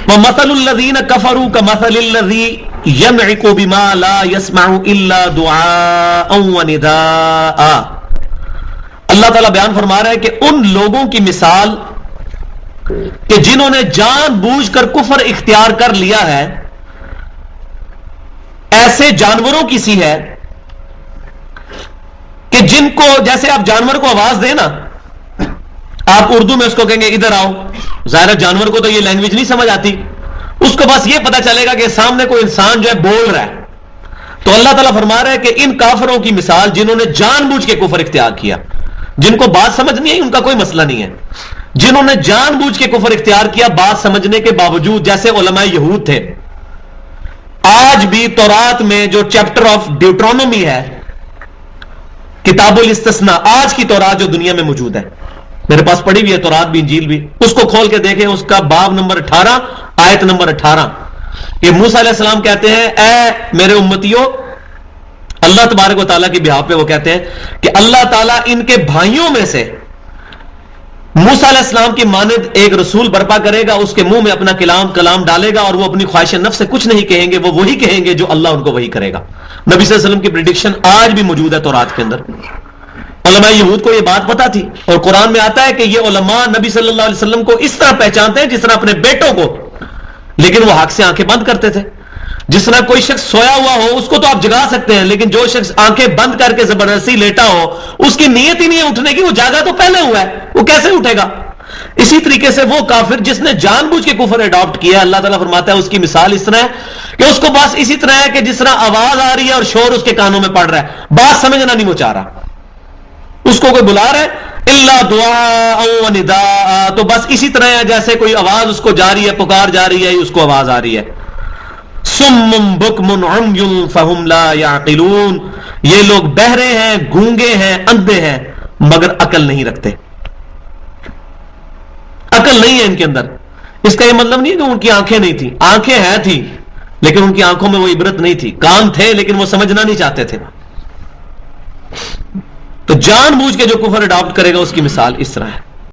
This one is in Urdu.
وَمَثَلُ الَّذِينَ كَفَرُوا كَمَثَلِ الَّذِي يَنْعِقُ بِمَا لَا يَسْمَعُ إِلَّا دُعَاءً وَنِدَاءً. اللہ تعالیٰ بیان فرما رہا ہے کہ ان لوگوں کی مثال کہ جنہوں نے جان بوجھ کر کفر اختیار کر لیا ہے ایسے جانوروں کی سی ہے کہ جن کو جیسے آپ جانور کو آواز دیں نا، آپ اردو میں اس کو کہیں گے ادھر آؤ، ظاہر جانور کو تو یہ لینگویج نہیں سمجھ آتی، اس کو بس یہ پتا چلے گا کہ سامنے کوئی انسان جو ہے بول رہا ہے. تو اللہ تعالیٰ فرما رہا ہے کہ ان کافروں کی مثال جنہوں نے جان بوجھ کے کفر اختیار کیا، جن کو بات سمجھ نہیں آئی ان کا کوئی مسئلہ نہیں ہے، جنہوں نے جان بوجھ کے کفر اختیار کیا بات سمجھنے کے باوجود، جیسے علماء یہود تھے. آج بھی تورات میں جو چیپٹر آف ڈیوٹرونومی ہے، کتاب الاستثناء، آج کی تورات جو دنیا میں موجود ہے، میرے پاس پڑھی ہوئی ہے تورات بھی انجیل بھی، اس کو کھول کے دیکھیں، اس کا باب نمبر 18 آیت نمبر 18. یہ موسیٰ علیہ السلام کہتے ہیں اے میرے امتیوں، اللہ تبارک و تعالیٰ کی بہاف پہ وہ کہتے ہیں کہ اللہ تعالیٰ ان کے بھائیوں میں سے موسیٰ علیہ السلام کی مانند ایک رسول برپا کرے گا، اس کے منہ میں اپنا کلام ڈالے گا اور وہ اپنی خواہش نفس سے کچھ نہیں کہیں گے، وہ وہی کہیں گے جو اللہ ان کو وہی کرے گا. نبی صلی اللہ علیہ وسلم کی پریڈکشن آج بھی موجود ہے تورات کے اندر. علماء یہود کو یہ بات پتا تھی، اور قرآن میں آتا ہے کہ یہ علماء نبی صلی اللہ علیہ وسلم کو اس طرح پہچانتے ہیں جس طرح اپنے بیٹوں کو، لیکن وہ حق سے آنکھیں بند کرتے تھے. جس طرح کوئی شخص سویا ہوا ہو اس کو تو آپ جگا سکتے ہیں، لیکن جو شخص آنکھیں بند کر کے زبردستی لیٹا ہو اس کی نیت ہی نہیں ہے اٹھنے کی، وہ جاگا تو پہلے ہوا ہے، وہ کیسے اٹھے گا؟ اسی طریقے سے وہ کافر جس نے جان بوجھ کے کفر اڈاپٹ کیا، اللہ تعالیٰ فرماتا ہے اس کی مثال اس طرح ہے کہ اس کو بس اسی طرح ہے کہ جس طرح آواز آ رہی ہے اور شور اس کے کانوں میں پڑ رہا ہے، بات سمجھنا نہیں وہ چاہ رہا، اس کو کوئی بلا رہا ہے الا دعاء و نداء، تو بس اسی طرح ہے جیسے کوئی آواز اس کو جا رہی ہے، پکار جا رہی ہے، اس کو آواز آ رہی ہے. صم بکم عمی فہم لا یعقلون، یہ لوگ بہرے ہیں، گونگے ہیں، اندھے ہیں، مگر عقل نہیں رکھتے، عقل نہیں ہے ان کے اندر. اس کا یہ مطلب نہیں کہ ان کی آنکھیں نہیں تھیں، آنکھیں ہیں تھیں لیکن ان کی آنکھوں میں وہ عبرت نہیں تھی، کان تھے لیکن وہ سمجھنا نہیں چاہتے تھے. تو جان بوجھ کے جو کفر اڈاپٹ کرے گا اس کی مثال اس طرح ہے.